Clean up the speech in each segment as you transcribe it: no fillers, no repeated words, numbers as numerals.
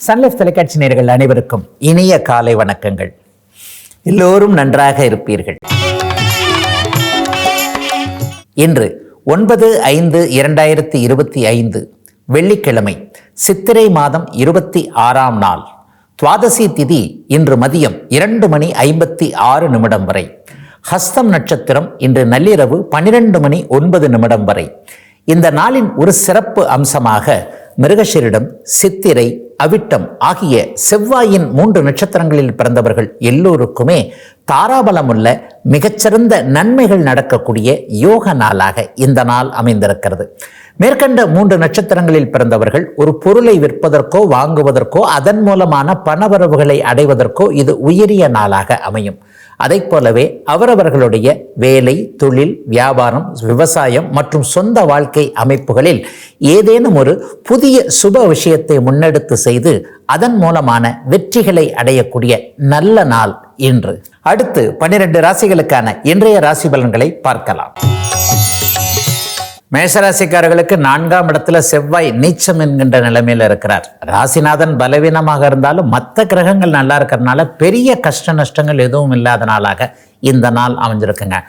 Sun Life தொலைக்காட்சி நேயர்கள் அனைவருக்கும் இனிய காலை வணக்கங்கள். எல்லோரும் நன்றாக இருப்பீர்கள். இன்று 9/5/2025 வெள்ளிக்கிழமை, சித்திரை மாதம் 26ஆம் நாள், துவாதசி திதி இன்று மதியம் 2:56 வரை. ஹஸ்தம் நட்சத்திரம் இன்று நள்ளிரவு 12:09 வரை. இந்த நாளின் ஒரு சிறப்பு அம்சமாக மிருகஷீரிடம், சித்திரை, அவிட்டம் ஆகிய செவ்வாயின் 3 நட்சத்திரங்களில் பிறந்தவர்கள் எல்லோருக்குமே தாராபலமுள்ள மிகச்சிறந்த நன்மைகள் நடக்கக்கூடிய யோக நாளாக இந்த நாள் அமைந்திருக்கிறது. மேற்கண்ட 3 நட்சத்திரங்களில் பிறந்தவர்கள் ஒரு பொருளை விற்பதற்கோ வாங்குவதற்கோ அதன் மூலமான பணவரவுகளை அடைவதற்கோ இது உயரிய நாளாக அமையும். அதை போலவே அவரவர்களுடைய வேலை, தொழில், வியாபாரம், விவசாயம் மற்றும் சொந்த வாழ்க்கை அமைப்புகளில் ஏதேனும் ஒரு புதிய சுப விஷயத்தை முன்னெடுத்து செய்து அதன் மூலமான வெற்றிகளை அடையக்கூடிய நல்ல நாள் இன்று. அடுத்து 12 ராசிகளுக்கான இன்றைய ராசி பலன்களை பார்க்கலாம். மேஷராசிக்காரர்களுக்கு 4ஆம் இடத்துல செவ்வாய் நீச்சம் என்கின்ற நிலைமையில இருக்கிறார். ராசிநாதன் பலவீனமாக இருந்தாலும் மற்ற கிரகங்கள் நல்லா இருக்கிறதுனால பெரிய கஷ்ட நஷ்டங்கள் எதுவும் இல்லாத நாளாக இந்த நாள் அமைஞ்சிருக்குங்க.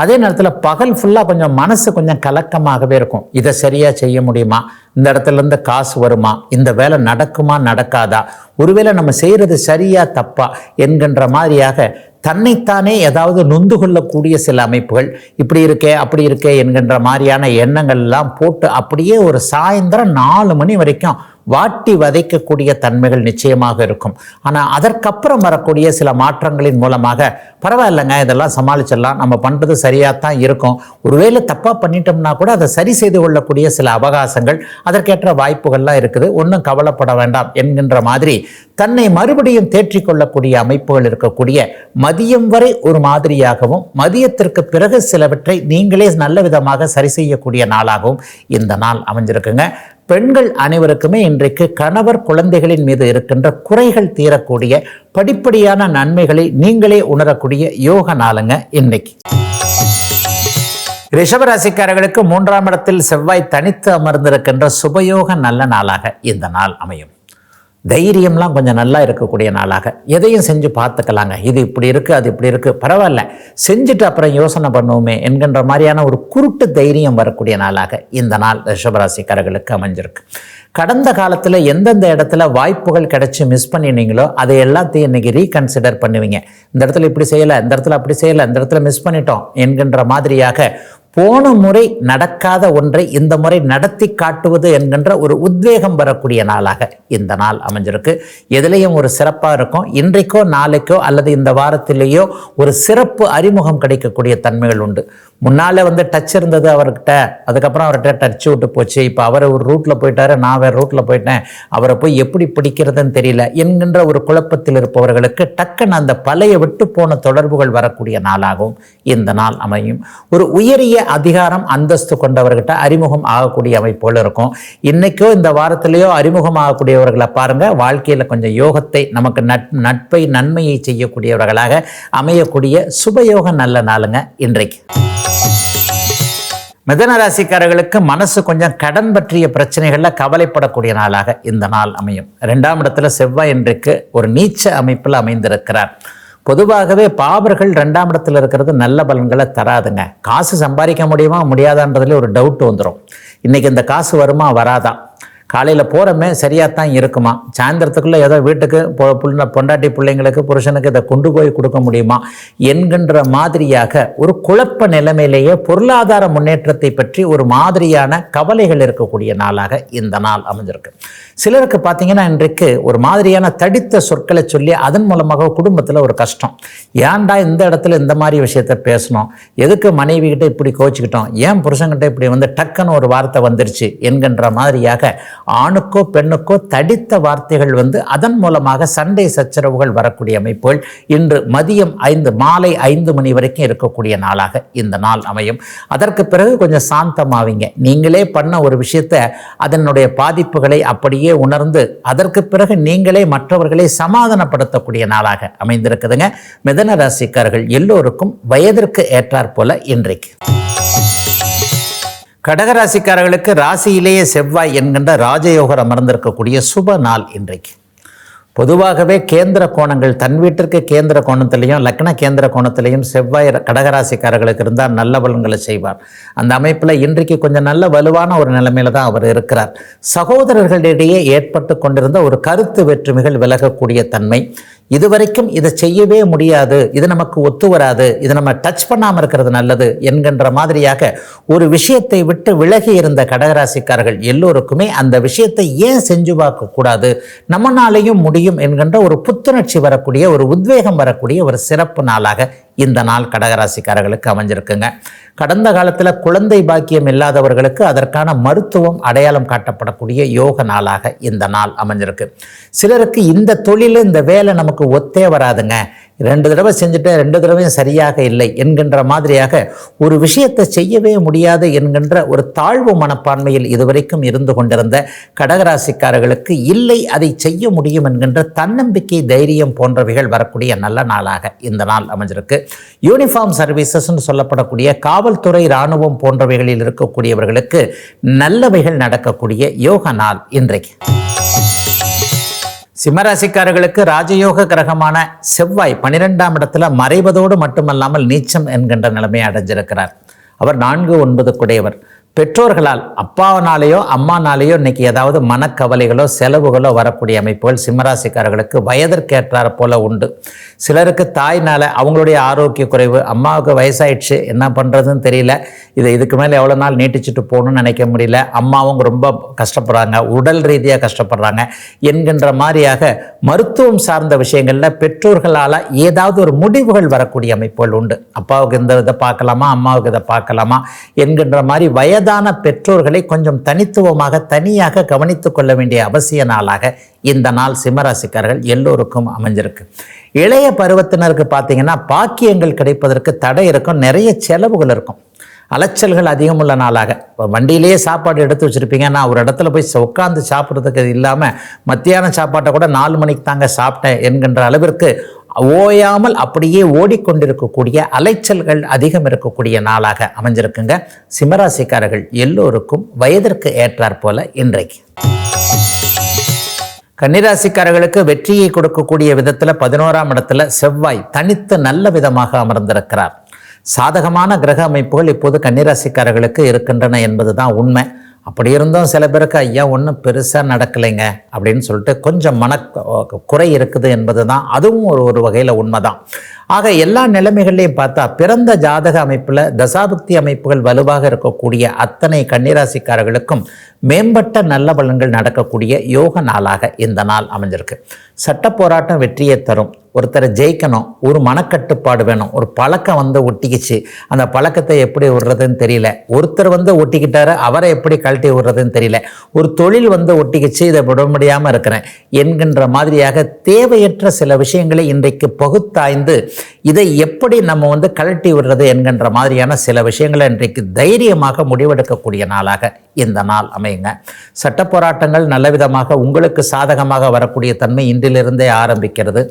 அதே நேரத்தில் பகல் ஃபுல்லாக கொஞ்சம் மனசு கொஞ்சம் கலக்கமாகவே இருக்கும். இதை சரியாக செய்ய முடியுமா, இந்த இடத்துல இருந்து காசு வருமா, இந்த வேலை நடக்குமா நடக்காதா, ஒருவேளை நம்ம செய்கிறது சரியா தப்பா என்கின்ற மாதிரியாக தன்னைத்தானே ஏதாவது நொந்து கொள்ளக்கூடிய சில அமைப்புகள், இப்படி இருக்கே அப்படி இருக்கே என்கின்ற மாதிரியான எண்ணங்கள் எல்லாம் போட்டு அப்படியே ஒரு சாயந்தரம் 4 மணி வரைக்கும் வாட்டி வதைக்கக்கூடிய தன்மைகள் நிச்சயமாக இருக்கும். ஆனால் அதற்கப்புறம் வரக்கூடிய சில மாற்றங்களின் மூலமாக பரவாயில்லைங்க, இதெல்லாம் சமாளிச்சிடலாம், நம்ம பண்ணுறது சரியாகத்தான் இருக்கும், ஒருவேளை தப்பாக பண்ணிட்டோம்னா கூட அதை சரி செய்து கொள்ளக்கூடிய சில அவகாசங்கள், அதற்கேற்ற வாய்ப்புகள்லாம் இருக்குது, ஒன்றும் கவலைப்பட வேண்டாம் என்கின்ற மாதிரி தன்னை மறுபடியும் தேற்றிக்கொள்ளக்கூடிய அமைப்புகள் இருக்கக்கூடிய மதியம் வரை ஒரு மாதிரியாகவும், மதியத்திற்கு பிறகு சிலவற்றை நீங்களே நல்ல விதமாக சரி செய்யக்கூடிய நாளாகவும் இந்த நாள் அமைஞ்சிருக்குங்க. பெண்கள் அனைவருக்குமே இன்றைக்கு கணவர் குழந்தைகளின் மீது இருக்கின்ற குறைகள் தீரக்கூடிய படிப்படியான நன்மைகளை நீங்களே உணரக்கூடிய யோக நாளுங்க இன்னைக்கு. ரிஷபராசிக்காரர்களுக்கு 3ஆம் இடத்தில் செவ்வாய் தனித்து அமர்ந்திருக்கின்ற சுபயோக நல்ல நாளாக இந்த நாள் அமையும். தைரியம்லாம் கொஞ்சம் நல்லா இருக்கக்கூடிய நாளாக எதையும் செஞ்சு பார்த்துக்கலாங்க. இது இப்படி இருக்குது, அது இப்படி இருக்குது, பரவாயில்ல செஞ்சுட்டு அப்புறம் யோசனை பண்ணுவோமே என்கின்ற மாதிரியான ஒரு குருட்டு தைரியம் வரக்கூடிய நாளாக இந்த நாள் ரிஷபராசிக்காரர்களுக்கு அமைஞ்சிருக்கு. கடந்த காலத்தில் எந்தெந்த இடத்துல வாய்ப்புகள் கிடைச்சி மிஸ் பண்ணினீங்களோ அதை எல்லாத்தையும் இன்னைக்கு ரீகன்சிடர் பண்ணுவீங்க. இந்த இடத்துல இப்படி செய்யலை, இந்த இடத்துல அப்படி செய்யலை, இந்த இடத்துல மிஸ் பண்ணிட்டோம் என்கின்ற மாதிரியாக போன முறை நடக்காத ஒன்றை இந்த முறை நடத்தி காட்டுவது என்கின்ற ஒரு உத்வேகம் வரக்கூடிய நாளாக இந்த நாள் அமைஞ்சிருக்கு. எதுலேயும் ஒரு சிறப்பாக இருக்கும். இன்றைக்கோ நாளைக்கோ அல்லது இந்த வாரத்திலேயோ ஒரு சிறப்பு அறிமுகம் கிடைக்கக்கூடிய தன்மைகள் உண்டு. முன்னாலே டச் இருந்தது அவர்கிட்ட, அதுக்கப்புறம் அவர்கிட்ட டச் விட்டு போச்சு, இப்போ அவர் ஒரு ரூட்டில் போயிட்டாரு, நான் வேறு ரூட்டில் போயிட்டேன், அவரை போய் எப்படி பிடிக்கிறதுன்னு தெரியல என்கின்ற ஒரு குழப்பத்தில் இருப்பவர்களுக்கு டக்குன்னு அந்த பழைய விட்டு போன தொடர்புகள் வரக்கூடிய நாளாகவும் இந்த நாள் அமையும். ஒரு உயரிய அதிகாரம் அந்தஸ்து கொண்டவர்கிட்ட அறிமுகம் ஆகக்கூடிய அமைப்போல் இருக்கும். இன்னைக்கோ இந்த வாரத்திலேயோ அறிமுகம் ஆகக்கூடியவர்களை பாருங்க, வாழ்க்கையில கொஞ்சம் யோகத்தை, நமக்கு நட்பை நன்மையை செய்யக்கூடியவர்களாக அமையக்கூடிய சுபயோக நல்ல நாளுங்க இன்றைக்கு. மிதுன ராசிக்காரர்களுக்கு மனசு கொஞ்சம் கடன் பற்றிய பிரச்சனைகள்ல கவலைப்படக்கூடிய நாளாக இந்த நாள் அமையும். 2ஆம் இடத்துல செவ்வாய் இன்றைக்கு ஒரு நீச்ச அமைப்பில் அமைந்திருக்கிறார். பொதுவாகவே பாவர்கள் 2ஆம் இடத்துல இருக்கிறது நல்ல பலன்களை தராதுங்க. காசு சம்பாதிக்க முடியுமா முடியாதான்றதுல ஒரு டவுட் வந்துடும். இன்னைக்கு இந்த காசு வருமா வராதா, காலையில் போகிறோமே சரியாக தான் இருக்குமா, சாயந்தரத்துக்குள்ளே ஏதோ வீட்டுக்கு பொண்டாட்டி பிள்ளைங்களுக்கு புருஷனுக்கு இதை கொண்டு போய் கொடுக்க முடியுமா என்கின்ற மாதிரியாக ஒரு குழப்ப நிலைமையிலேயே பொருளாதார முன்னேற்றத்தை பற்றி ஒரு மாதிரியான கவலைகள் இருக்கக்கூடிய நாளாக இந்த நாள் அமைஞ்சிருக்கு. சிலருக்கு பார்த்தீங்கன்னா இன்றைக்கு ஒரு மாதிரியான தடித்த சொற்களை சொல்லி அதன் மூலமாக குடும்பத்தில் ஒரு கஷ்டம். ஏன்டா இந்த இடத்துல இந்த மாதிரி விஷயத்த பேசணும், எதுக்கு மனைவி கிட்ட இப்படி கோச்சிக்கிட்டோம், ஏன் புருஷன்கிட்ட இப்படி டக்குன்னு ஒரு வார்த்தை வந்துருச்சு என்கின்ற மாதிரியாக ஆணுக்கோ பெண்ணுக்கோ தடித்த வார்த்தைகள் அதன் மூலமாக சண்டை சச்சரவுகள் வரக்கூடிய அமைப்புகள் இன்று மதியம் மாலை 5 மணி வரைக்கும் இருக்கக்கூடிய நாளாக இந்த நாள் அமையும். அதற்கு பிறகு கொஞ்சம் சாந்தமாவீங்க. நீங்களே பண்ண ஒரு விஷயத்தை அதனுடைய பாதிப்புகளை அப்படியே உணர்ந்து அதற்கு பிறகு நீங்களே மற்றவர்களை சமாதானப்படுத்தக்கூடிய நாளாக அமைந்திருக்குதுங்க. மிதுன ராசிக்காரர்கள் எல்லோருக்கும் வயதிற்கு ஏற்றாற் போல இன்றைக்கு. கடகராசிக்காரர்களுக்கு ராசியிலேயே செவ்வாய் என்கின்ற ராஜயோகர் அமர்ந்திருக்கக்கூடிய சுப நாள் இன்றைக்கு. பொதுவாகவே கேந்திர கோணங்கள் தன் வீட்டிற்கு கேந்திர கோணத்திலையும் லக்ன கேந்திர கோணத்திலையும் செவ்வாய் கடகராசிக்காரர்களுக்கு இருந்தால் நல்ல பலன்களை செய்வார். அந்த அமைப்பில் இன்றைக்கு கொஞ்சம் நல்ல வலுவான ஒரு நிலைமையில தான் அவர் இருக்கிறார். சகோதரர்களிடையே ஏற்பட்டு கொண்டிருந்த ஒரு கருத்து வேற்றுமைகள் விலகக்கூடிய தன்மை, இதுவரைக்கும் இதை செய்யவே முடியாது, இது நமக்கு ஒத்து வராது, இது நம்ம டச் பண்ணாமல் இருக்கிறது நல்லது என்கின்ற மாதிரியாக ஒரு விஷயத்தை விட்டு விலகி இருந்த கடகராசிக்காரர்கள் எல்லோருக்குமே அந்த விஷயத்தை ஏன் செஞ்சு பார்க்கக்கூடாது, நம்மனாலேயும் முடியும் என்கின்ற ஒரு புத்துணர்ச்சி வரக்கூடிய, ஒரு உத்வேகம் வரக்கூடிய ஒரு சிறப்பு நாளாக இந்த நாள் கடகராசிக்காரர்களுக்கு அமைஞ்சிருக்குங்க. கடந்த காலத்தில் குழந்தை பாக்கியம் இல்லாதவர்களுக்கு அதற்கான மருத்துவம் அடையாளம் காட்டப்படக்கூடிய யோக நாளாக இந்த நாள் அமைஞ்சிருக்கு. சிலருக்கு இந்த தொழில் இந்த வேலை நமக்கு ஒத்தே வராதுங்க, 2 தடவை செஞ்சுட்டு 2 தடவையும் சரியாக இல்லை என்கின்ற மாதிரியாக ஒரு விஷயத்தை செய்யவே முடியாது என்கின்ற ஒரு தாழ்வு மனப்பான்மையில் இதுவரைக்கும் இருந்து கொண்டிருந்த கடகராசிக்காரர்களுக்கு இல்லை, அதை செய்ய முடியும் என்கின்ற தன்னம்பிக்கை, தைரியம் போன்றவைகள் வரக்கூடிய நல்ல நாளாக இந்த நாள் அமைஞ்சிருக்கு. யூனிஃபார்ம் சர்வீசஸ்ன்னு சொல்லப்படக்கூடிய காவல்துறை, இராணுவம் போன்றவைகளில் இருக்கக்கூடியவர்களுக்கு நல்லவைகள் நடக்கக்கூடிய யோக நாள் இன்றைக்கு. சிம்மராசிக்காரர்களுக்கு ராஜயோக கிரகமான செவ்வாய் 12ஆம் இடத்துல மறைவதோடு மட்டுமல்லாமல் நீச்சம் என்கின்ற நிலைமையை அடைஞ்சிருக்கிறார். அவர் 4-9 குடையவர். பெற்றோர்களால், அப்பாவனாலேயோ அம்மானாலேயோ இன்னைக்கு ஏதாவது மனக்கவலைகளோ செலவுகளோ வரக்கூடிய அமைப்புகள் சிம்மராசிக்காரர்களுக்கு வயதிற்கேற்றார் போல உண்டு. சிலருக்கு தாய்னால அவங்களுடைய ஆரோக்கிய குறைவு, அம்மாவுக்கு வயசாயிடுச்சு, என்ன பண்ணுறதுன்னு தெரியல, இதுக்கு மேலே எவ்வளோ நாள் நீட்டிச்சுட்டு போகணும்னு நினைக்க முடியல, அம்மாவும் ரொம்ப கஷ்டப்படுறாங்க, உடல் ரீதியாக கஷ்டப்படுறாங்க என்கின்ற மாதிரியாக மருத்துவம் சார்ந்த விஷயங்களில் பெற்றோர்களால் ஏதாவது ஒரு முடிவுகள் வரக்கூடிய அமைப்புகள் உண்டு. அப்பாவுக்கு இந்த இதை பார்க்கலாமா, அம்மாவுக்கு இதை பார்க்கலாமா என்கின்ற மாதிரி வயதான பெற்றோர்களை கொஞ்சம் தனித்துவமாக தனியாக கவனித்துக் கொள்ள வேண்டிய அவசிய நாளாக இந்த நாள் சிம்மராசிக்காரர்கள் எல்லோருக்கும் அமைஞ்சிருக்கு. இளைய பருவத்தினருக்கு பார்த்தீங்கன்னா பாக்கியங்கள் கிடைப்பதற்கு தடை இருக்கும், நிறைய செலவுகள் இருக்கும், அலைச்சல்கள் அதிகமுள்ள நாளாக. இப்போ வண்டியிலேயே சாப்பாடு எடுத்து வச்சுருப்பீங்க, நான் ஒரு இடத்துல போய் உட்காந்து சாப்பிட்றதுக்கு இல்லாமல் மத்தியான சாப்பாட்டை கூட 4 மணிக்கு தாங்க சாப்பிட்டேன் என்கின்ற அளவிற்கு ஓயாமல் அப்படியே ஓடிக்கொண்டிருக்கக்கூடிய அலைச்சல்கள் அதிகம் இருக்கக்கூடிய நாளாக அமைஞ்சிருக்குங்க. சிம்மராசிக்காரர்கள் எல்லோருக்கும் வயதிற்கு ஏற்றாற் போல இன்றைக்கு. கன்னிராசிக்காரர்களுக்கு வெற்றியை கொடுக்கக்கூடிய விதத்தில் 11ஆம் இடத்துல செவ்வாய் தனித்து நல்ல விதமாக அமர்ந்திருக்கிறார். சாதகமான கிரக அமைப்புகள் இப்போது கன்னிராசிக்காரர்களுக்கு இருக்கின்றன என்பது தான் உண்மை. அப்படி இருந்தும் சில பேருக்கு ஐயா ஒன்றும் பெருசாக நடக்கலைங்க அப்படின்னு சொல்லிட்டு கொஞ்சம் குறை இருக்குது என்பது தான் அதுவும் ஒரு வகையில் உண்மைதான். ஆக எல்லா நிலைமைகளையும் பார்த்தா பிறந்த ஜாதக அமைப்பில் தசாபுக்தி அமைப்புகள் வலுவாக இருக்கக்கூடிய அத்தனை கன்னிராசிக்காரர்களுக்கும் மேம்பட்ட நல்ல பலன்கள் நடக்கக்கூடிய யோக நாளாக இந்த நாள் அமைஞ்சிருக்கு. சட்ட போராட்டம் வெற்றியை தரும். ஒருத்தரை ஜெயிக்கணும், ஒரு மனக்கட்டுப்பாடு வேணும், ஒரு பழக்கம் ஒட்டிக்கிச்சு, அந்த பழக்கத்தை எப்படி விடுறதுன்னு தெரியல, ஒருத்தர் ஒட்டிக்கிட்டாரு, அவரை எப்படி கழட்டி விடுறதுன்னு தெரியல, ஒரு தொழில் ஒட்டிக்கிச்சு, இதை விட முடியாமல் இருக்கிறேன் என்கின்ற மாதிரியாக தேவையற்ற சில விஷயங்களை இன்றைக்கு பகுத்தாய்ந்து இதை எப்படி நம்ம கழட்டி விடுறது என்கின்ற மாதிரியான சில விஷயங்களை இன்றைக்கு தைரியமாக முடிவெடுக்கக்கூடிய நாளாக இந்த நாள் அமையுங்க. சட்ட போராட்டங்கள் நல்ல விதமாக உங்களுக்கு சாதகமாக வரக்கூடிய தன்மை இன்றிலிருந்தே ஆரம்பிக்கிறது.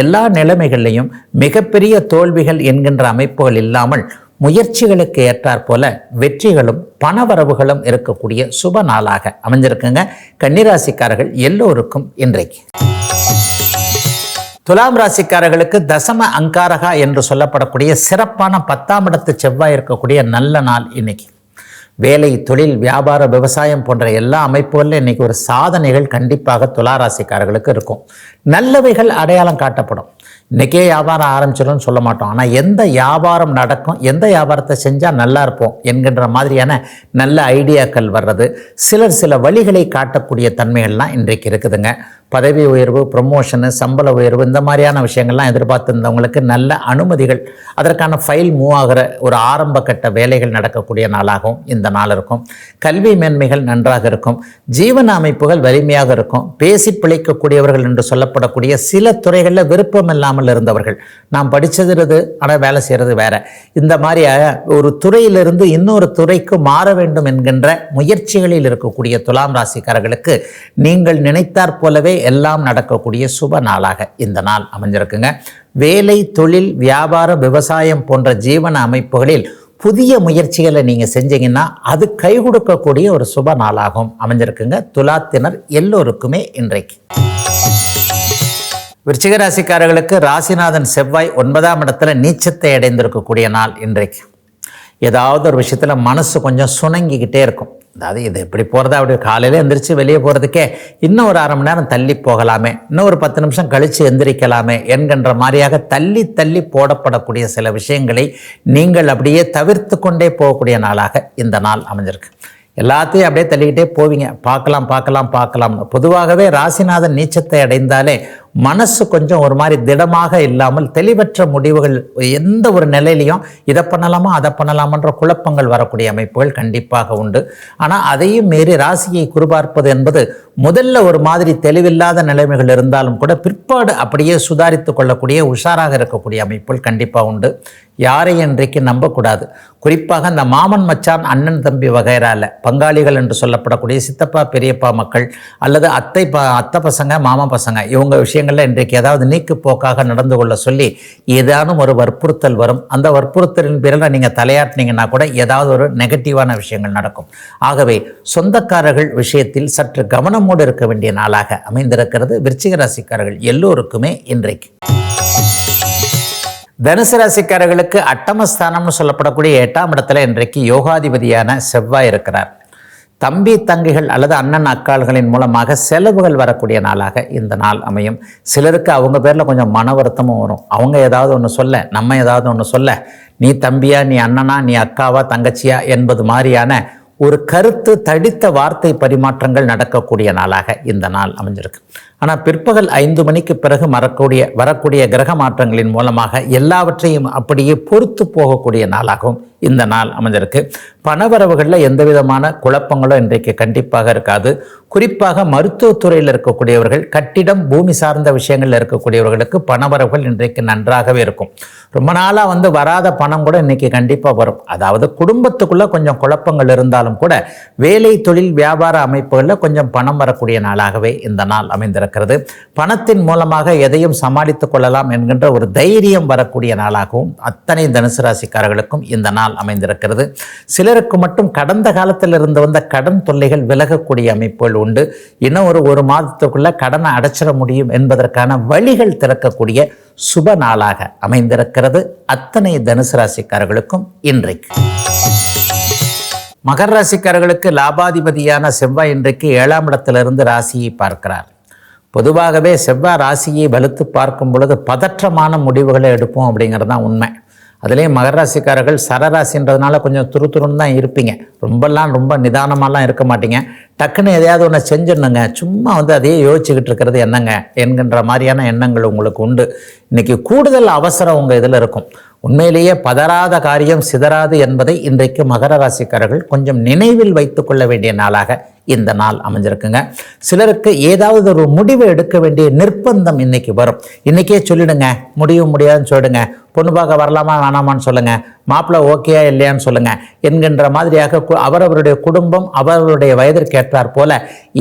எல்லா நிலைமைகளிலையும் மிகப்பெரிய தோல்விகள் என்கின்ற அமைப்புகள் இல்லாமல் முயற்சிகளுக்கு ஏற்றாற் போல வெற்றிகளும் பணவரவுகளும் இருக்கக்கூடிய சுப நாளாக அமைஞ்சிருக்குங்க. கன்னிராசிக்காரர்கள் எல்லோருக்கும் இன்றைக்கு. துலாம் ராசிக்காரர்களுக்கு தசம அங்காரகா என்று சொல்லப்படக்கூடிய சிறப்பான 10ஆம் இடத்து செவ்வாய் இருக்கக்கூடிய நல்ல நாள் இன்னைக்கு. வேலை, தொழில், வியாபார, விவசாயம் போன்ற எல்லா அமைப்புகளிலும் இன்றைக்கி ஒரு சாதனைகள் கண்டிப்பாக துளாராசிக்காரர்களுக்கு இருக்கும். நல்லவைகள் அடையாளம் காட்டப்படும். இன்றைக்கே வியாபாரம் ஆரம்பிச்சிடும்னு சொல்ல மாட்டோம், ஆனால் எந்த வியாபாரம் நடக்கும், எந்த வியாபாரத்தை செஞ்சால் நல்லா இருப்போம் என்கின்ற மாதிரியான நல்ல ஐடியாக்கள் வர்றது, சில வழிகளை காட்டக்கூடிய தன்மைகள்லாம் இன்றைக்கு இருக்குதுங்க. பதவி உயர்வு, ப்ரமோஷனு, சம்பள உயர்வு, இந்த மாதிரியான விஷயங்கள்லாம் எதிர்பார்த்துருந்தவங்களுக்கு நல்ல அனுமதிகள், அதற்கான ஃபைல் மூவ் ஆகிற ஒரு ஆரம்ப கட்ட வேலைகள் நடக்கக்கூடிய நாளாகவும் இந்த நாள் இருக்கும். கல்வி மேன்மைகள் நன்றாக இருக்கும். ஜீவன அமைப்புகள் வலிமையாக இருக்கும். பேசி பிழைக்கக்கூடியவர்கள் என்று சொல்லப்படக்கூடிய சில துறைகளில் விருப்பம் இல்லாமல் இருந்தவர்கள், நாம் படித்தது ஆனால் வேலை செய்கிறது வேற, இந்த மாதிரி ஒரு துறையிலிருந்து இன்னொரு துறைக்கு மாற வேண்டும் என்கின்ற முயற்சிகளில் இருக்கக்கூடிய துலாம் ராசிக்காரர்களுக்கு நீங்கள் நினைத்தாற் போலவே எல்லாம் நடக்கக்கூடிய சுப நாளாக இந்த நாள் அமைஞ்சிருக்குங்க. வேலை, தொழில், வியாபாரம், விவசாயம் போன்ற ஜீவன அமைப்புகளில் புதிய முயற்சிகளை நீங்கள் செஞ்சீங்கன்னா அது கை கொடுக்கக்கூடிய ஒரு சுப நாளாகவும் அமைஞ்சிருக்குங்க. துலாத்தினர் எல்லோருக்குமே இன்றைக்கு. விருச்சிக ராசிக்காரர்களுக்கு ராசிநாதன் செவ்வாய் 9ஆம் இடத்துல நீச்சத்தை அடைந்திருக்கக்கூடிய நாள் இன்றைக்கு. ஏதாவது ஒரு விஷயத்தில் மனசு கொஞ்சம் சுணங்கிக்கிட்டே இருக்கும். அதாவது இது இப்படி போகிறதா, அப்படி காலையில் எந்திரிச்சு வெளியே போகிறதுக்கே இன்னும் ஒரு 1/2 மணி நேரம் தள்ளி போகலாமே, இன்னும் ஒரு 10 நிமிஷம் கழித்து எந்திரிக்கலாமே என்கின்ற மாதிரியாக தள்ளி தள்ளி போடப்படக்கூடிய சில விஷயங்களை நீங்கள் அப்படியே தவிர்த்து கொண்டே போகக்கூடிய நாளாக இந்த நாள் அமைஞ்சிருக்கு. எல்லாத்தையும் அப்படியே தள்ளிக்கிட்டே போவீங்க, பார்க்கலாம்னு. பொதுவாகவே ராசிநாதன் நீச்சத்தை அடைந்தாலே மனசு கொஞ்சம் ஒரு மாதிரி திடமாக இல்லாமல் தெளிவற்ற முடிவுகள், எந்த ஒரு நிலையிலையும் இதை பண்ணலாமா அதை பண்ணலாமன்ற குழப்பங்கள் வரக்கூடிய அமைப்புகள் கண்டிப்பாக உண்டு. ஆனால் அதையும் மீறி ராசியை குறிபார்ப்பது என்பது முதல்ல ஒரு மாதிரி தெளிவில்லாத நிலைமைகள் இருந்தாலும் கூட பிற்பாடு அப்படியே சுதாரித்து கொள்ளக்கூடிய உஷாராக இருக்கக்கூடிய அமைப்புகள் கண்டிப்பாக உண்டு. யாரையும் இன்றைக்கு நம்பக்கூடாது. குறிப்பாக இந்த மாமன் மச்சான் அண்ணன் தம்பி வகைரால பங்காளிகள் என்று சொல்லப்படக்கூடிய சித்தப்பா பெரியப்பா மக்கள் அல்லது அத்தை பசங்க மாமா பசங்க இவங்க விஷயங்களில் இன்றைக்கு ஏதாவது நீக்கு போக்காக நடந்து கொள்ள சொல்லி ஏதானும் ஒரு வற்புறுத்தல் வரும். அந்த வற்புறுத்தலின் பேரில் நீங்கள் தலையாட்டினீங்கன்னா கூட ஏதாவது ஒரு நெகட்டிவான விஷயங்கள் நடக்கும். ஆகவே சொந்தக்காரர்கள் விஷயத்தில் சற்று கவனமோடு இருக்க வேண்டிய நாளாக அமைந்திருக்கிறது விருச்சிக ராசிக்காரர்கள் எல்லோருக்குமே இன்றைக்கு. தனுசு ராசிக்காரர்களுக்கு அட்டமஸ்தானம்னு சொல்லப்படக்கூடிய 8ஆம் இடத்துல இன்றைக்கு யோகாதிபதியான செவ்வாய் இருக்கிறார். தம்பி தங்கைகள் அல்லது அண்ணன் அக்காள்களின் மூலமாக செலவுகள் வரக்கூடிய நாளாக இந்த நாள் அமையும். சிலருக்கு அவங்க பேரில் கொஞ்சம் மன வருத்தமும் வரும். அவங்க ஏதாவது ஒன்று சொல்ல, நம்ம ஏதாவது ஒன்று சொல்ல, நீ தம்பியா, நீ அண்ணனா, நீ அக்காவா, தங்கச்சியா என்பது மாதிரியான ஒரு கருத்து தடித்த வார்த்தை பரிமாற்றங்கள் நடக்கக்கூடிய நாளாக இந்த நாள் அமைஞ்சிருக்கு. ஆனால் பிற்பகல் 5 மணிக்கு பிறகு வரக்கூடிய கிரக மாற்றங்களின் மூலமாக எல்லாவற்றையும் அப்படியே பொறுத்து போகக்கூடிய நாளாகவும் இந்த நாள் அமைஞ்சிருக்கு. பணவரவுகளில் எந்த விதமான குழப்பங்களும் இன்றைக்கு கண்டிப்பாக இருக்காது. குறிப்பாக மருத்துவத்துறையில் இருக்கக்கூடியவர்கள், கட்டிடம் பூமி சார்ந்த விஷயங்களில் இருக்கக்கூடியவர்களுக்கு பணவரவுகள் இன்றைக்கு நன்றாகவே இருக்கும். ரொம்ப நாளாக வராத பணம் கூட இன்றைக்கி கண்டிப்பாக வரும். அதாவது குடும்பத்துக்குள்ளே கொஞ்சம் குழப்பங்கள் இருந்தாலும் கூட வேலை தொழில் வியாபார அமைப்புகளில் கொஞ்சம் பணம் வரக்கூடிய நாளாகவே இந்த நாள் அமைந்திருக்கிறது. பணத்தின் மூலமாக எதையும் சமாளித்துக் கொள்ளலாம் என்கின்ற ஒரு தைரியம் வரக்கூடிய நாளாகவும் அத்தனை தனுசு ராசிக்காரர்களுக்கும் இந்த நாள் அமைந்திருக்கிறது. சிலருக்கு மட்டும் கடந்த காலத்தில் இருந்து வந்த கடன் தொல்லைகள் விலகக்கூடிய அமைப்புகள் உண்டு. இன்னும் ஒரு மாதத்துக்குள்ள கடனை அடைச்சிட முடியும் என்பதற்கான வழிகள் திறக்கக்கூடிய சுப நாளாக அமைந்திருக்கிறது அத்தனை தனுசு ராசிக்காரர்களுக்கும் இன்றைக்கு. மகர ராசிக்காரர்களுக்கு லாபாதிபதியான செவ்வாய் இன்றைக்கு 7ஆம் இடத்திலிருந்து ராசியை பார்க்கிறார். பொதுவாகவே செவ்வாய் ராசியை வலுத்து பார்க்கும் பொழுது பதற்றமான முடிவுகளை எடுப்போம் அப்படிங்கிறது தான் உண்மை. அதுலேயும் மகர ராசிக்காரர்கள் சரராசின்றதுனால கொஞ்சம் துருத்துருன்னு தான் இருப்பீங்க. ரொம்ப நிதானமாலாம் இருக்க மாட்டீங்க. டக்குன்னு எதையாவது ஒன்று செஞ்சிடணுங்க, சும்மா அதையே யோசிச்சுக்கிட்டு இருக்கிறது என்னங்க என்கின்ற மாதிரியான எண்ணங்கள் உங்களுக்கு உண்டு. இன்றைக்கி கூடுதல் அவசரம் உங்கள் இதில் இருக்கும். உண்மையிலேயே பதறாத காரியம் சிதறாது என்பதை இன்றைக்கு மகர ராசிக்காரர்கள் கொஞ்சம் நினைவில் வைத்து கொள்ள வேண்டிய நாளாக இந்த நாள் அமைஞ்சிருக்குங்க. சிலருக்கு ஏதாவது ஒரு முடிவை எடுக்க வேண்டிய நிர்பந்தம் இன்னைக்கு வரும். இன்றைக்கே சொல்லிடுங்க, முடியாதுன்னு சொல்லிடுங்க, பொண்ணு பார்க்க வரலாமா வேணாமான்னு சொல்லுங்கள், மாப்பிள்ளை ஓகேயா இல்லையான்னு சொல்லுங்கள் என்கின்ற மாதிரியாக அவரவருடைய குடும்பம் அவர்களுடைய வயதிற்கு ஏற்றார் போல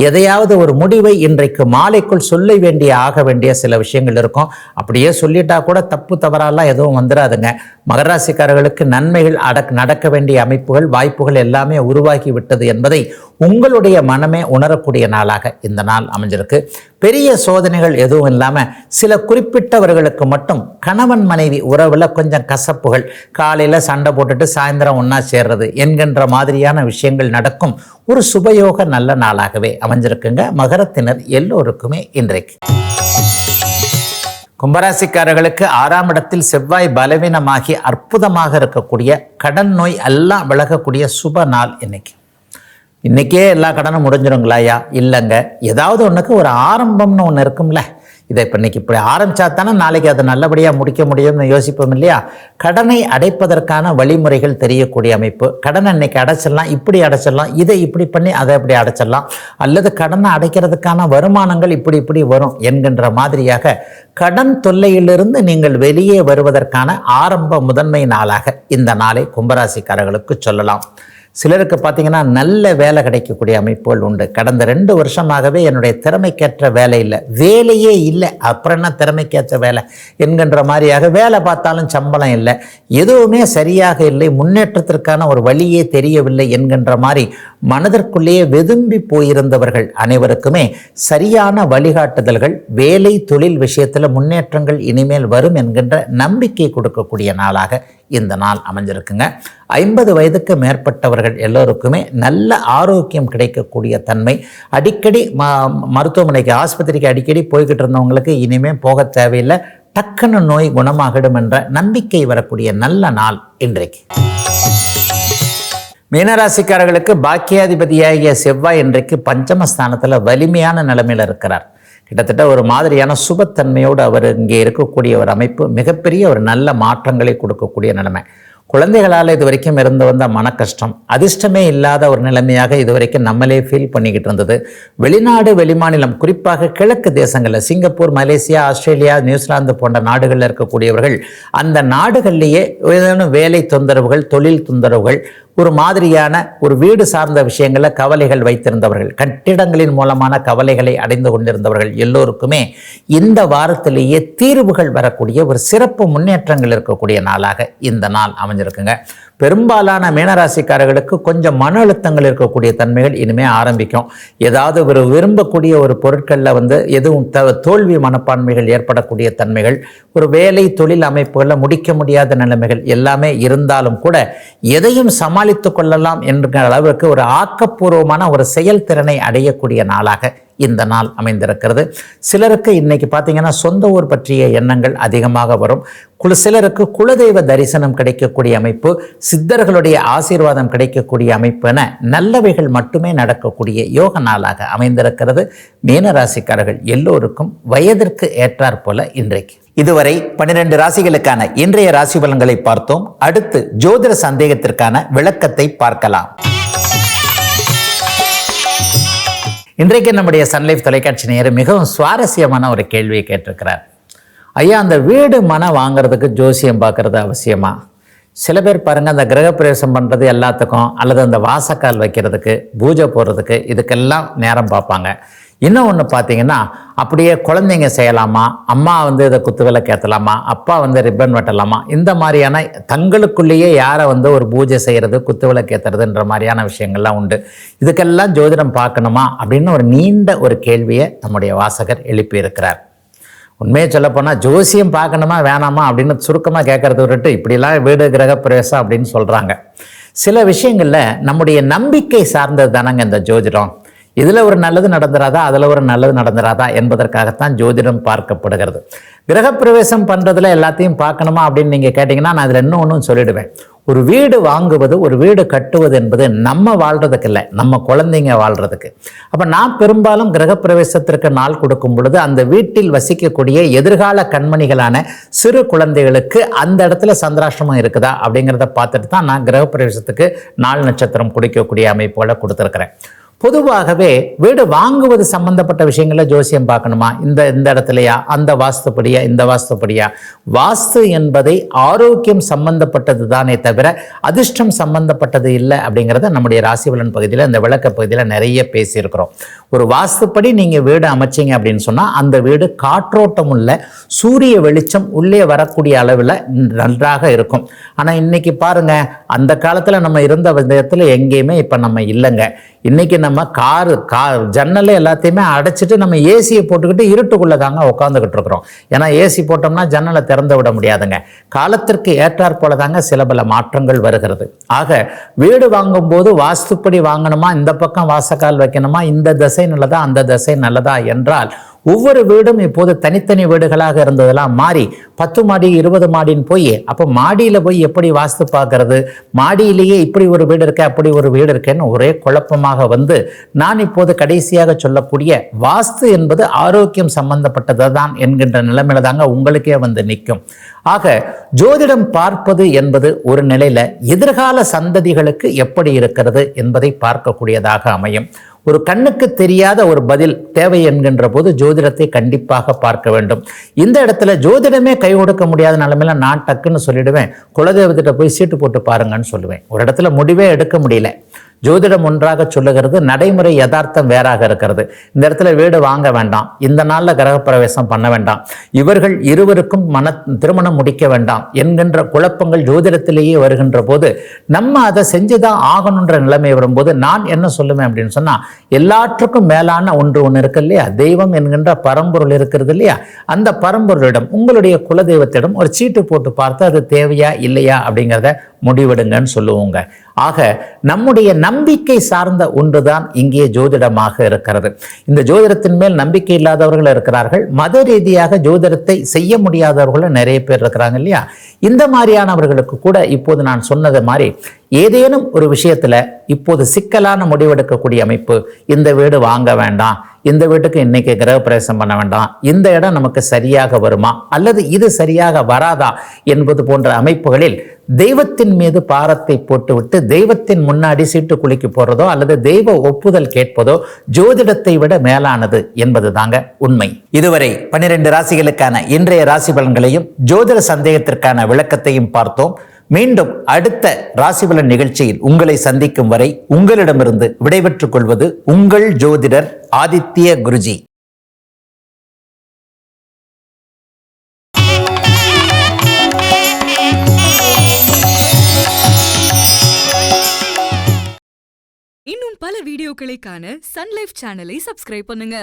எதையாவது ஒரு முடிவை இன்றைக்கு மாலைக்குள் சொல்ல ஆக வேண்டிய சில விஷயங்கள் இருக்கும். அப்படியே சொல்லிட்டா கூட தப்பு தவறாலாம் எதுவும் வந்துடாதுங்க. மகராசிக்காரர்களுக்கு நன்மைகள் நடக்க வேண்டிய அமைப்புகள் வாய்ப்புகள் எல்லாமே உருவாகி விட்டது என்பதை உங்களுடைய மனமே உணரக்கூடிய நாளாக இந்த நாள் அமைஞ்சிருக்கு. பெரிய சோதனைகள் எதுவும் இல்லாமல் சில குறிப்பிட்டவர்களுக்கு மட்டும் கணவன் மனைவி உறவில் கொஞ்சம் கசப்புகள், காலையில் சண்டை போட்டுட்டு சாயந்தரம் ஒன்றா சேர்றது என்கின்ற மாதிரியான விஷயங்கள் நடக்கும் ஒரு சுபயோக நல்ல நாளாகவே அமைஞ்சிருக்குங்க மகரத்தினர் எல்லோருக்குமே இன்றைக்கு. கும்பராசிக்காரர்களுக்கு 6ஆம் இடத்தில் செவ்வாய் பலவீனமாகி அற்புதமாக இருக்கக்கூடிய கடன் நோய் எல்லாம் விலகக்கூடிய சுப நாள் இன்னைக்கே எல்லா கடனும் முடிஞ்சிருங்களாயா? இல்லைங்க, ஏதாவது ஒன்றுக்கு ஒரு ஆரம்பம்னு ஒன்று இருக்கும்ல. இதை இப்போ இன்னைக்கு இப்படி ஆரம்பித்தா தானே நாளைக்கு அதை நல்லபடியாக முடிக்க முடியும்னு யோசிப்போம் இல்லையா? கடனை அடைப்பதற்கான வழிமுறைகள் தெரியக்கூடிய அமைப்பு. கடனை இன்னைக்கு அடைச்சிடலாம், இப்படி அடைச்சிடலாம், இதை இப்படி பண்ணி அதை இப்படி அடைச்சிடலாம், அல்லது கடனை அடைக்கிறதுக்கான வருமானங்கள் இப்படி வரும் என்கின்ற மாதிரியாக கடன் தொல்லையிலிருந்து நீங்கள் வெளியே வருவதற்கான ஆரம்ப முதன்மை நாளாக இந்த நாளை கும்பராசிக்காரர்களுக்கு சொல்லலாம். சிலருக்கு பார்த்தீங்கன்னா நல்ல வேலை கிடைக்கக்கூடிய அமைப்புகள் உண்டு. கடந்த 2 வருஷமாகவே என்னுடைய திறமைக்கேற்ற வேலை இல்லை, வேலையே இல்லை, அப்புறம் என்ன திறமைக்கேற்ற வேலை என்கின்ற மாதிரியாக வேலை பார்த்தாலும் சம்பளம் இல்லை, எதுவுமே சரியாக இல்லை, முன்னேற்றத்திற்கான ஒரு வழியே தெரியவில்லை என்கின்ற மாதிரி மனதிற்குள்ளேயே வெதும்பி போயிருந்தவர்கள் அனைவருக்குமே சரியான வழிகாட்டுதல்கள், வேலை தொழில் விஷயத்தில் முன்னேற்றங்கள் இனிமேல் வரும் என்கின்ற நம்பிக்கை கொடுக்கக்கூடிய நாளாக இந்த நாள் அமைஞ்சிருக்குங்க. 50 வயதுக்கு மேற்பட்டவர்கள் எல்லோருக்குமே நல்ல ஆரோக்கியம் கிடைக்கக்கூடிய தன்மை. அடிக்கடி மருத்துவமனைக்கு ஆஸ்பத்திரிக்கு அடிக்கடி போய்கிட்டு இருந்தவங்களுக்கு இனிமேல் போக தேவையில்லை, டக்குன்னு நோய் குணமாகிடும் என்ற நம்பிக்கை வரக்கூடிய நல்ல நாள் இன்றைக்கு. மீனராசிக்காரர்களுக்கு பாக்கியாதிபதியாகிய செவ்வாய் இன்றைக்கு பஞ்சமஸ்தானத்தில் வலிமையான நிலைமையில் இருக்கிறார். கிட்டத்தட்ட ஒரு மாதிரியான சுபத்தன்மையோடு அவர் இங்கே இருக்கக்கூடிய ஒரு அமைப்பு மிகப்பெரிய ஒரு நல்ல மாற்றங்களை கொடுக்கக்கூடிய நிலைமை. குழந்தைகளால் இது வரைக்கும் இருந்து வந்த மன கஷ்டம், அதிர்ஷ்டமே இல்லாத ஒரு நிலைமையாக இது வரைக்கும் நம்மளே ஃபீல் பண்ணிக்கிட்டு இருந்தது. வெளிநாடு வெளிமாநிலம், குறிப்பாக கிழக்கு தேசங்களில் சிங்கப்பூர், மலேசியா, ஆஸ்திரேலியா, நியூசிலாந்து போன்ற நாடுகளில் இருக்கக்கூடியவர்கள் அந்த நாடுகளிலேயே ஏதேனும் வேலை தொந்தரவுகள், தொழில் தொந்தரவுகள், ஒரு மாதிரியான ஒரு வீடு சார்ந்த விஷயங்களில் கவலைகள் வைத்திருந்தவர்கள், கட்டிடங்களின் மூலமான கவலைகளை அடைந்து கொண்டிருந்தவர்கள் எல்லோருக்குமே இந்த வாரத்திலேயே தீர்வுகள் வரக்கூடிய ஒரு சிறப்பு முன்னேற்றங்கள் இருக்கக்கூடிய நாளாக இந்த நாள் அமைஞ்சிருக்குங்க. பெரும்பாலான மீனராசிக்காரர்களுக்கு கொஞ்சம் மன அழுத்தங்கள் இருக்கக்கூடிய தன்மைகள் இனிமேல் ஆரம்பிக்கும். ஏதாவது ஒரு விரும்பக்கூடிய ஒரு பொருட்களில் எதுவும் தோல்வி மனப்பான்மைகள் ஏற்படக்கூடிய தன்மைகள், ஒரு வேலை தொழில் அமைப்புகளில் முடிக்க முடியாத நிலைமைகள் எல்லாமே இருந்தாலும் கூட எதையும் சமாளித்து கொள்ளலாம் என்கிற அளவுக்கு ஒரு ஆக்கப்பூர்வமான ஒரு செயல்திறனை அடையக்கூடிய நாளாக இந்த நாள் அமைந்திருக்கிறது. சிலருக்கு இன்னைக்கு பார்த்தீங்கன்னா சொந்த ஊர் பற்றிய எண்ணங்கள் அதிகமாக வரும். சிலருக்கு குலதெய்வ தரிசனம் கிடைக்கக்கூடிய அமைப்பு, சித்தர்களுடைய ஆசீர்வாதம் கிடைக்கக்கூடிய அமைப்பு என நல்லவைகள் மட்டுமே நடக்கக்கூடிய யோக நாளாக அமைந்திருக்கிறது. மீனராசிக்காரர்கள் எல்லோருக்கும் வயதிற்கு ஏற்றாற் போல இன்றைக்கு. இதுவரை 12 ராசிகளுக்கான இன்றைய ராசி பலன்களை பார்த்தோம். அடுத்து ஜோதிட சந்தேகத்திற்கான விளக்கத்தை பார்க்கலாம். இன்றைக்கு நம்முடைய சன்லைஃப் தொலைக்காட்சி நேயர் மிகவும் சுவாரஸ்யமான ஒரு கேள்வியை கேட்டிருக்கிறார். ஐயா, அந்த வீடு மனை வாங்கிறதுக்கு ஜோசியம் பார்க்கறது அவசியமா? சில பேர் பாருங்கள், அந்த கிரகப்பிரவேசம் பண்ணுறது எல்லாத்துக்கும், அல்லது அந்த வாசக்கால் வைக்கிறதுக்கு, பூஜை போடுறதுக்கு, இதுக்கெல்லாம் நேரம் பார்ப்பாங்க. இன்னும் ஒன்று பார்த்தீங்கன்னா, அப்படியே குழந்தைங்க செய்யலாமா, அம்மா இதை குத்துவிளக்கு ஏற்றலாமா, அப்பா ரிப்பன் வெட்டலாமா, இந்த மாதிரியான தங்களுக்குள்ளேயே யாரை ஒரு பூஜை செய்கிறது, குத்துவிளக்கு ஏற்றுறதுன்ற மாதிரியான விஷயங்கள்லாம் உண்டு. இதுக்கெல்லாம் ஜோதிடம் பார்க்கணுமா அப்படின்னு ஒரு நீண்ட ஒரு கேள்வியை நம்முடைய வாசகர் எழுப்பியிருக்கிறார். உண்மையை சொல்லப்போனால் ஜோசியம் பார்க்கணுமா வேணாமா அப்படின்னு சுருக்கமாக கேட்கறத விட்டு இப்படிலாம் வீடு கிரகப்பிரவேசம் அப்படின்னு சொல்கிறாங்க. சில விஷயங்களில் நம்முடைய நம்பிக்கை சார்ந்தது தானங்க இந்த ஜோதிடம். இதில் ஒரு நல்லது நடந்துராதா, அதில் ஒரு நல்லது நடந்துராதா என்பதற்காகத்தான் ஜோதிடம் பார்க்கப்படுகிறது. கிரகப்பிரவேசம் பண்ணுறதுல எல்லாத்தையும் பார்க்கணுமா அப்படின்னு நீங்கள் கேட்டிங்கன்னா நான் அதில் இன்னும் சொல்லிடுவேன். ஒரு வீடு வாங்குவது, ஒரு வீடு கட்டுவது என்பது நம்ம வாழ்கிறதுக்கு இல்லை, நம்ம குழந்தைங்க வாழ்கிறதுக்கு. அப்போ நான் பெரும்பாலும் கிரகப்பிரவேசத்திற்கு நாள் கொடுக்கும் பொழுது அந்த வீட்டில் வசிக்கக்கூடிய எதிர்கால கண்மணிகளான சிறு குழந்தைகளுக்கு அந்த இடத்துல சந்திராஷ்டமம் இருக்குதா அப்படிங்கிறத பார்த்துட்டு தான் நான் கிரகப்பிரவேசத்துக்கு நாள் நட்சத்திரம் கொடுக்கக்கூடிய அமைப்போட கொடுத்துருக்கிறேன். பொதுவாகவே வீடு வாங்குவது சம்பந்தப்பட்ட விஷயங்கள ஜோசியம் பார்க்கணுமா, இந்த இடத்துலையா, அந்த வாஸ்துப்படியா, இந்த வாஸ்துப்படியா? வாஸ்து என்பதை ஆரோக்கியம் சம்பந்தப்பட்டது தானே தவிர அதிர்ஷ்டம் சம்பந்தப்பட்டது இல்லை அப்படிங்கிறத நம்முடைய ராசிபலன் பகுதியில், இந்த விளக்க பகுதியில் நிறைய பேசியிருக்கிறோம். ஒரு வாஸ்துப்படி நீங்கள் வீடு அமைச்சிங்க அப்படின்னு சொன்னால் அந்த வீடு காற்றோட்டம் உள்ள சூரிய வெளிச்சம் உள்ளே வரக்கூடிய அளவில் நன்றாக இருக்கும். ஆனால் இன்னைக்கு பாருங்க, அந்த காலத்தில் நம்ம இருந்த விதத்தில் எங்கேயுமே இப்போ நம்ம இல்லைங்க. இன்னைக்கு நம்ம ஜன்னலை எல்லாத்தையுமே அடைச்சிட்டு நம்ம ஏசியை போட்டுக்கிட்டு இருட்டுக்குள்ளே தாங்க உட்காந்துக்கிட்டு இருக்கிறோம். ஏன்னா ஏசி போட்டோம்னா ஜன்னலை திறந்து விட முடியாதுங்க. காலத்திற்கு ஏற்றாற் போல தாங்க சில பல மாற்றங்கள் வருகிறது. ஆக வீடு வாங்கும்போது வாஸ்துப்படி வாங்கணுமா, இந்த பக்கம் வாசக்கால் வைக்கணுமா, இந்த திசை நல்லதா, அந்த திசை நல்லதா என்றால் ஒவ்வொரு வீடும் இப்போது தனித்தனி வீடுகளாக இருந்ததெல்லாம் மாறி 10 மாடி 20 மாடின்னு போய் அப்போ மாடியில் போய் எப்படி வாஸ்து பார்க்கறது, மாடியிலேயே இப்படி ஒரு வீடு இருக்க அப்படி ஒரு வீடு இருக்கேன்னு ஒரே குழப்பமாக நான் இப்போது கடைசியாக சொல்லக்கூடிய வாஸ்து என்பது ஆரோக்கியம் சம்பந்தப்பட்டது தான் என்கின்ற நிலைமையில தாங்க உங்களுக்கே நிற்கும். ஆக ஜோதிடம் பார்ப்பது என்பது ஒரு நிலையில எதிர்கால சந்ததிகளுக்கு எப்படி இருக்கிறது என்பதை பார்க்கக்கூடியதாக அமையும். ஒரு கண்ணுக்கு தெரியாத ஒரு பதில் தேவை என்கின்ற போது ஜோதிடத்தை கண்டிப்பாக பார்க்க வேண்டும். இந்த இடத்துல ஜோதிடமே கை கொடுக்க முடியாத நிலைமையில நான் டக்குன்னு சொல்லிடுவேன், குலதெய்வத்திட்ட போய் சீட்டு போட்டு பாருங்கன்னு சொல்லுவேன். ஒரு இடத்துல முடிவே எடுக்க முடியல, ஜோதிடம் ஒன்றாக சொல்லுகிறது, நடைமுறை யதார்த்தம் வேறாக இருக்கிறது. இந்த இடத்துல வீடு வாங்க வேண்டாம், இந்த நாளில் கிரகப்பிரவேசம் பண்ண வேண்டாம், இவர்கள் இருவருக்கும் திருமணம் முடிக்க வேண்டாம் என்கின்ற குழப்பங்கள் ஜோதிடத்திலேயே வருகின்ற போது நம்ம அதை செஞ்சுதான் ஆகணுன்ற நிலைமை வரும்போது நான் என்ன சொல்லுவேன் அப்படின்னு சொன்னா, எல்லாற்றுக்கும் மேலான ஒன்று இருக்கு இல்லையா, தெய்வம் என்கின்ற பரம்பொருள் இருக்கிறது இல்லையா, அந்த பரம்பொருளிடம் உங்களுடைய குலதெய்வத்திடம் ஒரு சீட்டு போட்டு பார்த்து அது தேவையா இல்லையா அப்படிங்கிறத முடிவெடுங்கன்னு சொல்லுவோங்க. ஆக நம்முடைய நம்பிக்கை சார்ந்த ஒன்றுதான் இங்கே ஜோதிடமாக இருக்கிறது. இந்த ஜோதிடத்தின் மேல் நம்பிக்கை இல்லாதவர்கள் இருக்கிறார்கள், மத ரீதியாக ஜோதிடத்தை செய்ய முடியாதவர்களும் நிறைய பேர் இருக்கிறாங்க இல்லையா. இந்த மாதிரியானவர்களுக்கு கூட இப்போது நான் சொன்னது மாதிரி ஏதேனும் ஒரு விஷயத்துல இப்போது சிக்கலான முடிவெடுக்கக்கூடிய அமைப்பு, இந்த வீடு வாங்க வேண்டாம், இந்த வீட்டுக்கு இன்னைக்கு கிரகப்பிரவேசம் பண்ண வேண்டாம், இந்த இடம் நமக்கு சரியாக வருமா அல்லது இது சரியாக வராதா என்பது போன்ற அமைப்புகளில் தெய்வத்தின் மீது பாரத்தை போட்டுவிட்டு தெய்வத்தின் முன்னாடி சீட்டு குலுக்கி போடுறதோ அல்லது தெய்வ ஒப்புதல் கேட்பதோ ஜோதிடத்தை விட மேலானது என்பது தாங்க உண்மை. இதுவரை 12 ராசிகளுக்கான இன்றைய ராசி பலன்களையும் ஜோதிட சந்தேகத்திற்கான விளக்கத்தையும் பார்த்தோம். மீண்டும் அடுத்த ராசிபலன் நிகழ்ச்சியில் உங்களை சந்திக்கும் வரை உங்களிடமிருந்து விடைபெற்றுக் கொள்வது உங்கள் ஜோதிடர் ஆதித்ய குருஜி. இன்னும் பல வீடியோக்களை காண சன் லைஃப் சேனலை சப்ஸ்கிரைப் பண்ணுங்க.